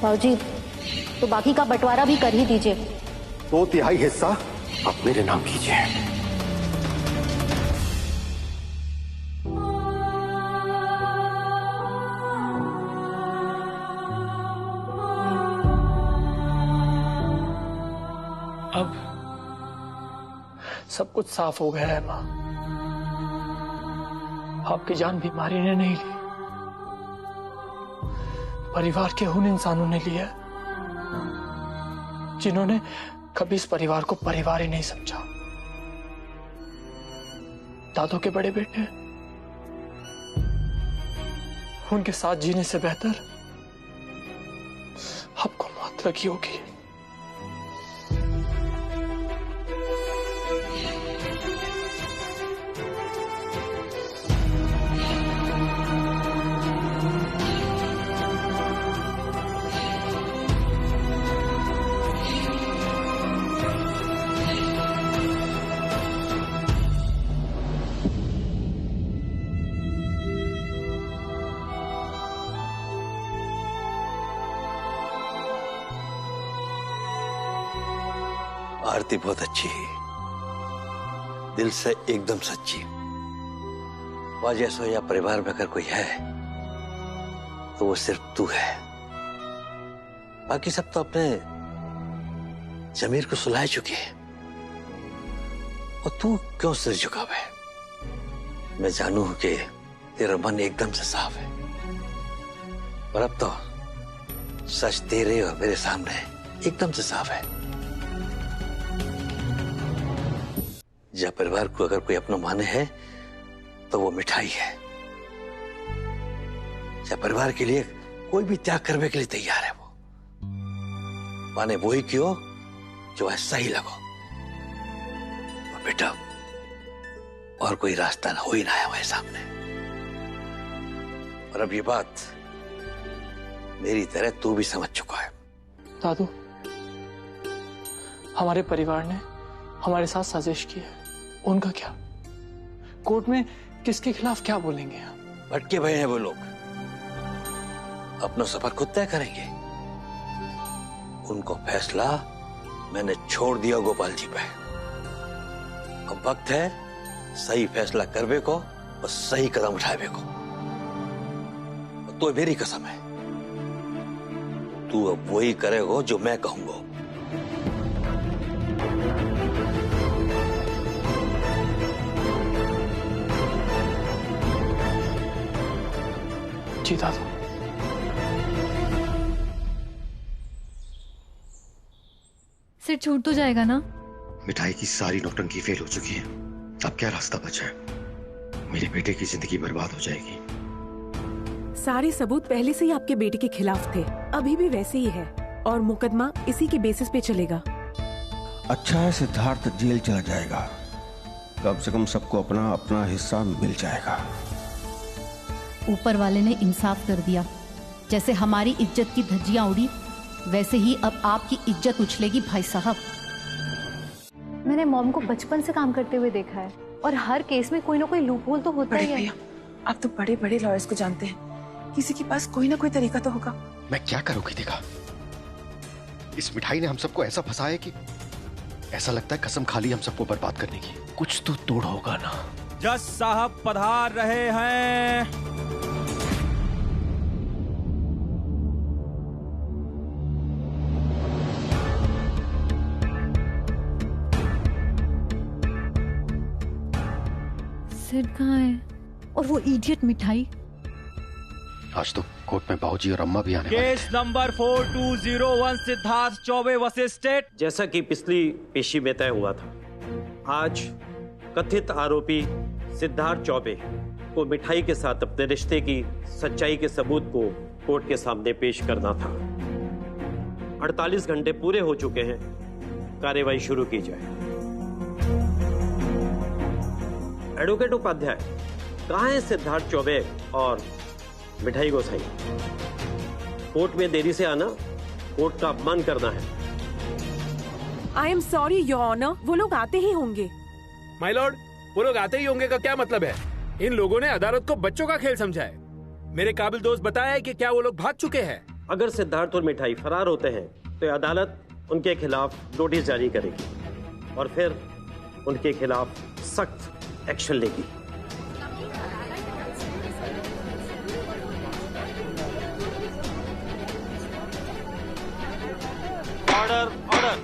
बाबूजी, तो बाकी का बंटवारा भी कर ही दीजिए। 2/3 हिस्सा आप मेरे नाम कीजिए। अब सब कुछ साफ हो गया है माँ। आपकी जान बीमारी ने नहीं ली, परिवार के उन इंसानों ने लिया जिन्होंने कभी इस परिवार को परिवार ही नहीं समझा। दादों के बड़े बेटे, उनके साथ जीने से बेहतर आपको मौत लगी होगी। आरती बहुत अच्छी है, दिल से एकदम सच्ची। वाजिया सोया परिवार में अगर कोई है तो वो सिर्फ तू है। बाकी सब तो अपने जमीर को सुलाए चुके हैं, और तू क्यों सिर झुकावे? मैं जानू कि तेरा मन एकदम से साफ है, और अब तो सच तेरे और मेरे सामने एकदम से साफ है। जब परिवार को अगर कोई अपना माने है तो वो मिठाई है। जब परिवार के लिए कोई भी त्याग करने के लिए तैयार है, वो माने वही क्यों जो ऐसा ही लगो। और बेटा, और कोई रास्ता ना हो ही ना है हमारे सामने। और अब ये बात मेरी तरह तू भी समझ चुका है। दादू, हमारे परिवार ने हमारे साथ साजिश की है, उनका क्या? कोर्ट में किसके खिलाफ क्या बोलेंगे हम? भटके भय हैं वो लोग, अपना सफर खुद तय करेंगे। उनको फैसला मैंने छोड़ दिया गोपाल जी पे। अब वक्त है सही फैसला करवे को और सही कदम उठावे को। तो मेरी कसम है, तू अब वही करेगा जो मैं कहूंगा। जी दादू। सिर छूट तो जाएगा ना? मिठाई की सारी नौटंकी फेल हो चुकी है, अब क्या रास्ता बचा है? मेरे बेटे की जिंदगी बर्बाद हो जाएगी। सारे सबूत पहले से ही आपके बेटे के खिलाफ थे, अभी भी वैसे ही है, और मुकदमा इसी के बेसिस पे चलेगा। अच्छा है सिद्धार्थ जेल चला जाएगा, कम से कम सबको अपना अपना हिस्सा मिल जाएगा। ऊपर वाले ने इंसाफ कर दिया। जैसे हमारी इज्जत की धज्जियां उड़ी, वैसे ही अब आपकी इज्जत उछलेगी भाई साहब। मैंने मॉम को बचपन से काम करते हुए देखा है, और हर केस में कोई ना कोई लूपहोल तो होता ही है। आप तो बड़े बड़े लॉयर्स को जानते हैं, किसी के पास कोई ना कोई तरीका तो होगा। मैं क्या करूंगी देखा? इस मिठाई ने हम सबको ऐसा फंसाया है कि ऐसा लगता है कसम खा ली हम सबको बर्बाद करने की। कुछ तो तोड़ होगा ना। जज साहब पधार रहे हैं। सिर कहाँ है? और वो इडियट मिठाई? आज तो कोर्ट में बाबूजी और अम्मा भी आने वाले case number 4201 Siddharth Choubey versus state. जैसा कि पिछली पेशी में तय हुआ था, आज कथित आरोपी सिद्धार्थ चौबे को मिठाई के साथ अपने रिश्ते की सच्चाई के सबूत को कोर्ट के सामने पेश करना था। 48 घंटे पूरे हो चुके हैं, कार्यवाही शुरू की जाए। एडवोकेट उपाध्याय, कहाँ है सिद्धार्थ चौबे और मिठाई गोसाई? कोर्ट में देरी से आना कोर्ट का अपमान करना है। I am sorry your honour, वो लोग आते ही होंगे। माय लॉर्ड, वो लोग आते ही होंगे का क्या मतलब है? इन लोगों ने अदालत को बच्चों का खेल समझा है। मेरे काबिल दोस्त बताया है कि क्या वो लोग भाग चुके हैं? अगर सिद्धार्थ और मिठाई फरार होते हैं तो अदालत उनके खिलाफ नोटिस जारी करेगी और फिर उनके खिलाफ सख्त एक्शन लेगी। Order order.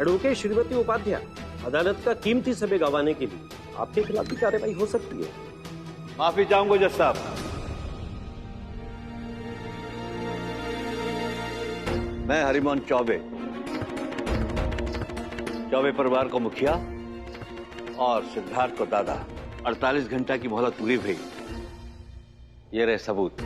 Advocate Shrimati Upadhyay, अदालत का कीमती समय गंवाने के लिए आपके खिलाफ भी कार्रवाई हो सकती है। माफी चाहूंगा जज साहब। मैं हरिमोहन चौबे, चौबे परिवार को मुखिया और सिद्धार्थ को दादा, 48 घंटा की मोहलत पूरी हुई। ये रहे सबूत।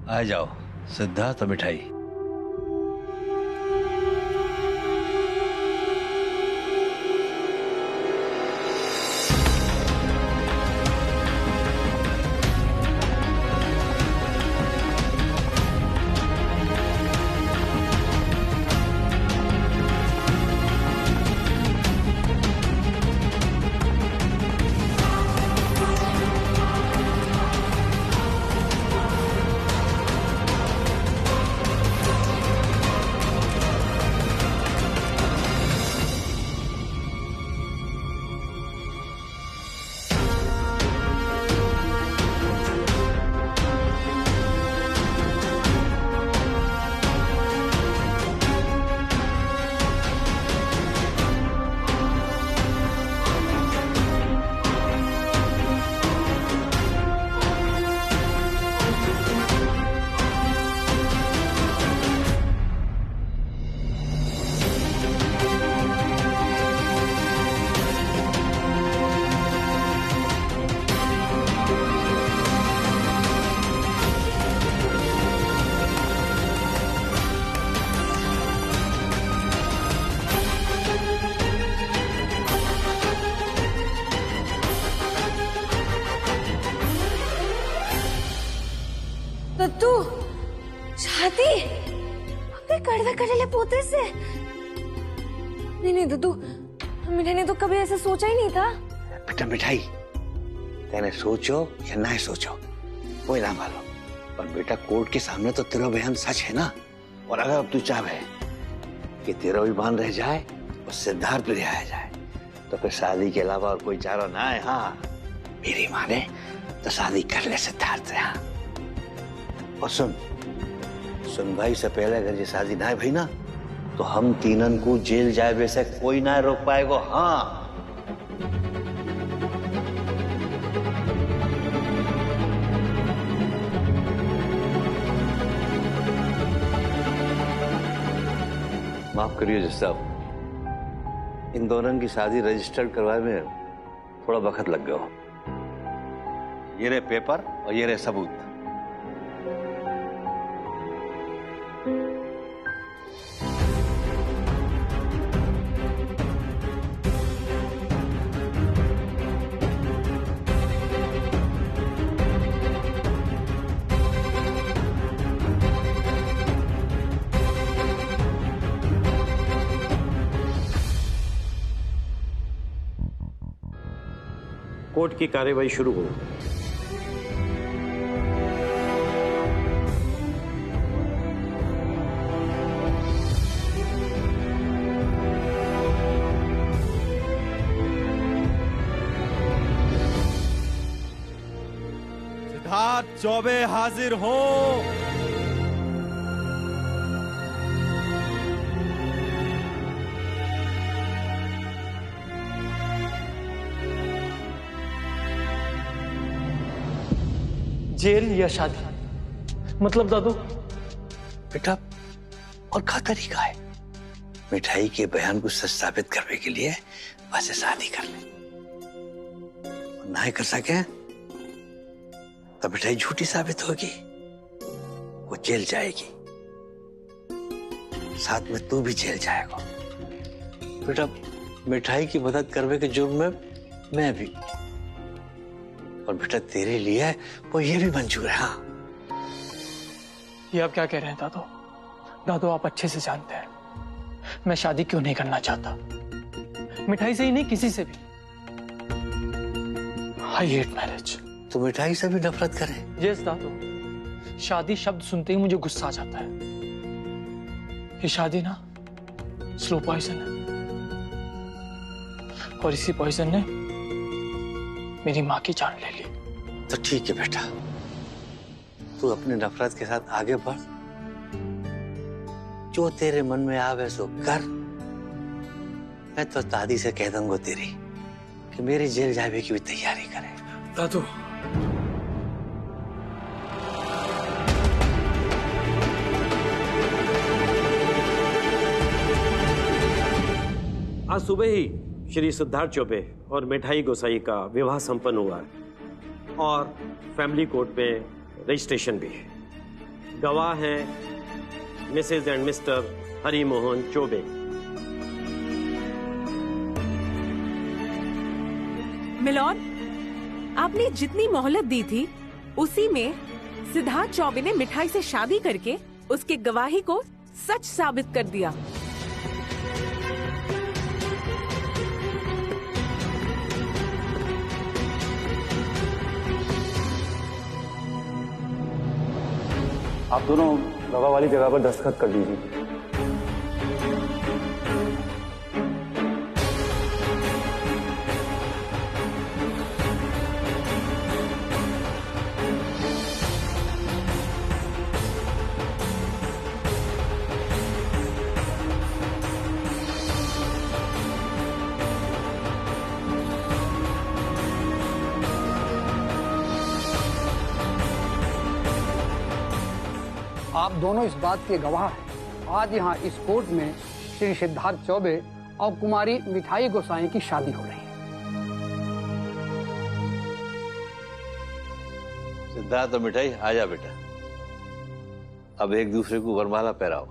आ जाओ सिद्धार्थ और मिठाई। दत्तू शादी अपने कड़वे कड़ेले पोते से? नहीं दद्दू, मैंने तो कभी ऐसा सोचा ही नहीं था। बेटा मिठाई, तेने सोचो या ना सोचो कोई ना मालूम, पर बेटा कोर्ट के सामने तो तेरा बयान सच है ना। और अगर अब तू चाहे कि तेरा भी बयान रह जाए और सिद्धार्थ भी रिहाया जाए तो फिर शादी के अलावा और कोई चारा ना है। हाँ मेरी माने तो शादी कर ले सिद्धार्थ से। हाँ और सुन भाई, से पहले अगर ये शादी ना भई ना तो हम तीनन को जेल जाए वैसे कोई ना रोक पाएगा। हाँ माफ करिए जज साहब, इन दोनों की शादी रजिस्टर्ड करवाए में थोड़ा वक्त लग गया। ये रहे पेपर और ये रहे सबूत। कोर्ट की कार्यवाही शुरू हो। सिद्धार्थ चौबे हाजिर हो। जेल या शादी, मतलब दादू? बेटा और क्या तरीका है? मिठाई के बयान को सच साबित करने के लिए वैसे शादी कर ले, ना कर सके तो मिठाई झूठी साबित होगी, वो जेल जाएगी, साथ में तू भी जेल जाएगा। बेटा मिठाई की मदद करने के जुर्म में मैं भी, और बेटा तेरे लिए वो ये भी मंजूर है। हाँ ये आप क्या कह रहे हैं दादू? दादू आप अच्छे से जानते हैं मैं शादी क्यों नहीं करना चाहता। मिठाई से ही नहीं, किसी से भी। I hate marriage. तो मिठाई से भी नफरत करे? यस दादू, शादी शब्द सुनते ही मुझे गुस्सा आ जाता है। ये शादी ना स्लो पॉइजन है, और इसी पॉइजन ने मेरी माँ की जान ले ली। तो ठीक है बेटा, तू अपनी नफरत के साथ आगे बढ़, जो तेरे मन में आवे सो कर। मैं तो दादी से कह दूंगा तेरी कि मेरी जेल जाने की भी तैयारी करे। दादू, आज सुबह ही श्री सिद्धार्थ चौबे और मिठाई गोसाई का विवाह संपन्न हुआ है और फैमिली कोर्ट में रजिस्ट्रेशन भी है। गवाह हैं Mrs and Mr Hari Mohan Chaubey. Milord, आपने जितनी मोहलत दी थी उसी में सिद्धार्थ चौबे ने मिठाई से शादी करके उसके गवाही को सच साबित कर दिया। आप दोनों गवाह वाली जगह पर दस्तखत कर दीजिए। आप दोनों इस बात के गवाह हैं। आज यहाँ इस कोर्ट में श्री सिद्धार्थ चौबे और कुमारी मिठाई गोसाई की शादी हो रही है। सिद्धार्थ और मिठाई, आजा बेटा, अब एक दूसरे को वरमाला पहराओ।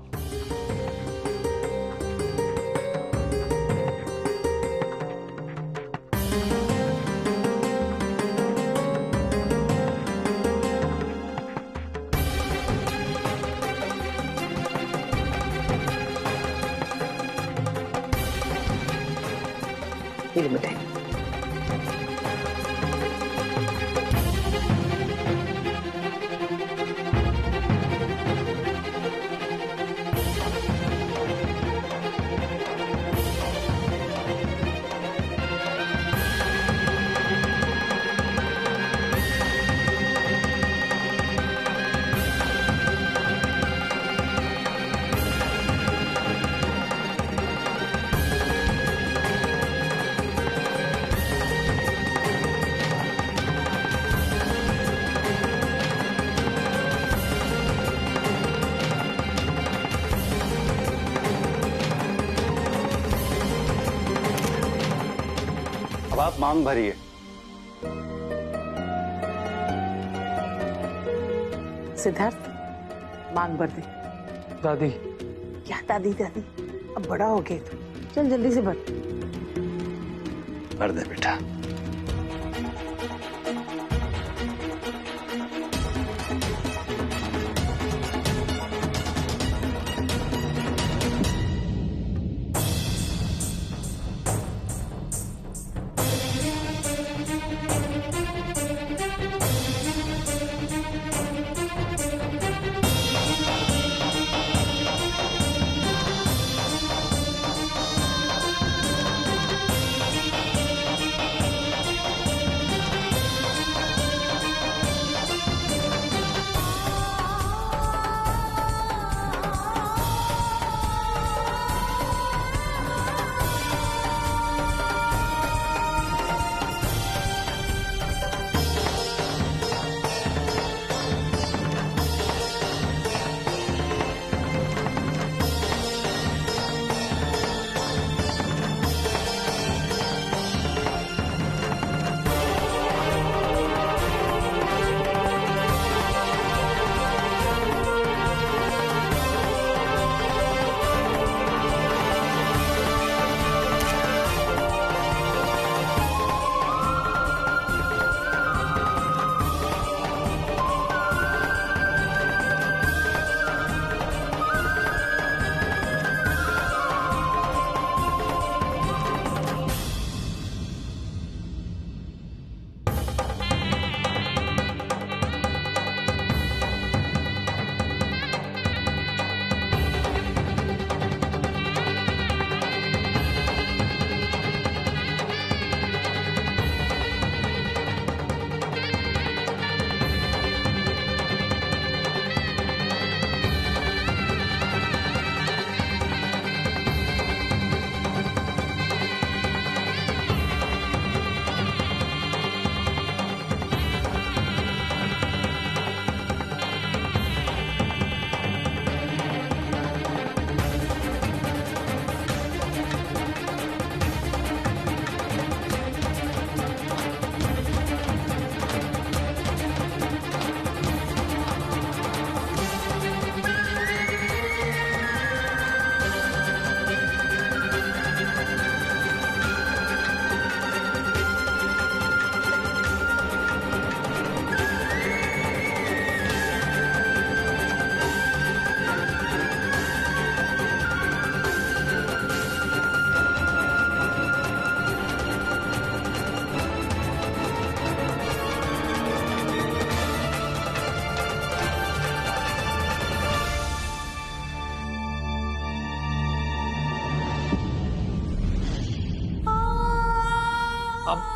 मिठाई आप मांग भरिए। सिद्धार्थ, मांग भर दे। दादी। क्या दादी दादी, अब बड़ा हो गया तू, चल जल्दी से भर। भर दे बेटा।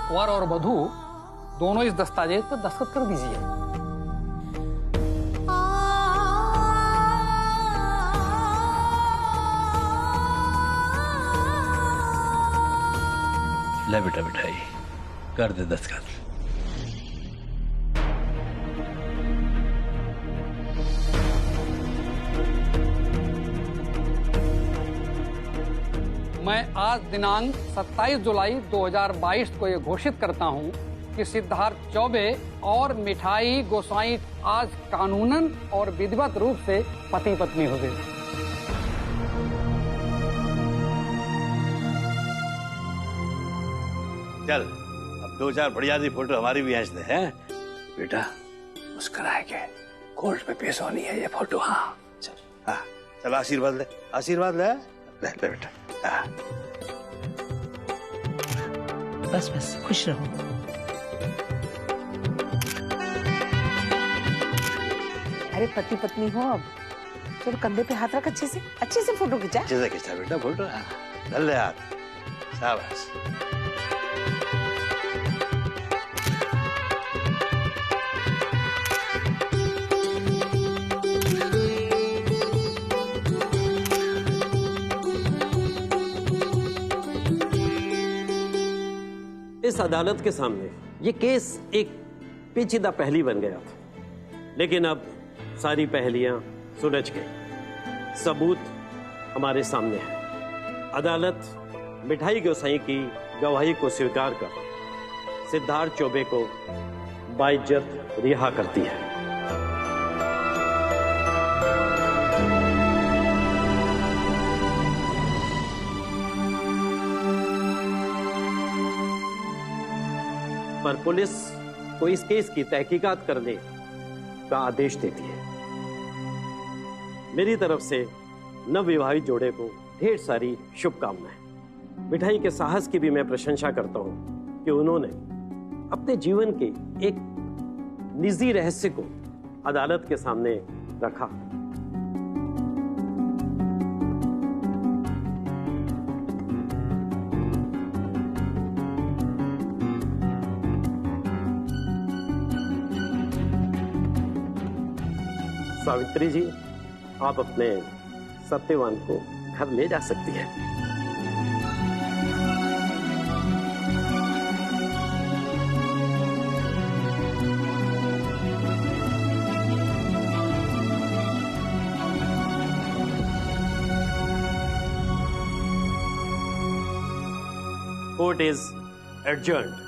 वर और वधू दोनों इस दस्तावेज पर दस्तखत कर दीजिए। ले बेटा मिठाई, कर दे दस्तखत। मैं आज दिनांक 27 जुलाई 2022 को ये घोषित करता हूँ कि सिद्धार्थ चौबे और मिठाई गोसाई आज कानूनन और विधिवत रूप से पति पत्नी हो गए। चल अब 2-4 बढ़िया सी फोटो हमारी भी खींच दे हैं बेटा। मुस्कुराए के कोर्ट में पेश होनी है ये फोटो। हाँ चल, हाँ चल आशीर्वाद ले, आशीर्वाद ले, ले बेटा। हाँ। बस बस खुश रहो। अरे पति पत्नी हो अब, चलो कंधे पे हाथ रख, अच्छे से फोटो खिंचा। अच्छे से खिंचा बेटा फोटो। हाँ चल ले हाथ, शाबाश। इस अदालत के सामने ये केस एक पेचीदा पहेली बन गया था, लेकिन अब सारी पहेलियां सुलझ गई। सबूत हमारे सामने है। अदालत मिठाई गोसाई की गवाही को स्वीकार कर सिद्धार्थ चौबे को बाइज्जत रिहा करती है। पर पुलिस को इस केस की तहकीकात करने का आदेश देती है। मेरी तरफ से नवविवाहित जोड़े को ढेर सारी शुभकामनाएं। मिठाई के साहस की भी मैं प्रशंसा करता हूं कि उन्होंने अपने जीवन के एक निजी रहस्य को अदालत के सामने रखा। सावित्री जी, आप अपने सत्यवान को घर ले जा सकती हैं। Court is adjourned.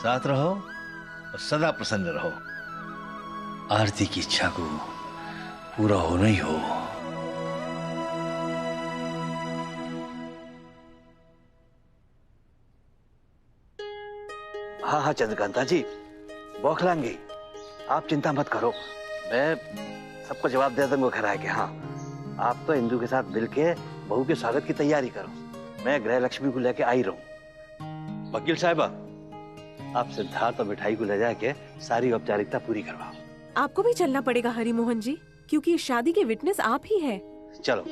साथ रहो और सदा प्रसन्न रहो। आरती की इच्छा को पूरा होना ही हो। हाँ हाँ चंद्रकांता जी, बौखलाएंगे, आप चिंता मत करो, मैं सबको जवाब दे दूंगा घर आके। हाँ, आप तो इंदू के साथ मिलके बहू के स्वागत की तैयारी करो, मैं गृह लक्ष्मी को लेके आई रहूं। वकील साहिबा, आप सिद्धार्थ और मिठाई को ले जाके सारी औपचारिकता पूरी करवाओ। आपको भी चलना पड़ेगा हरिमोहन जी, क्योंकि इस शादी के विटनेस आप ही हैं। चलो।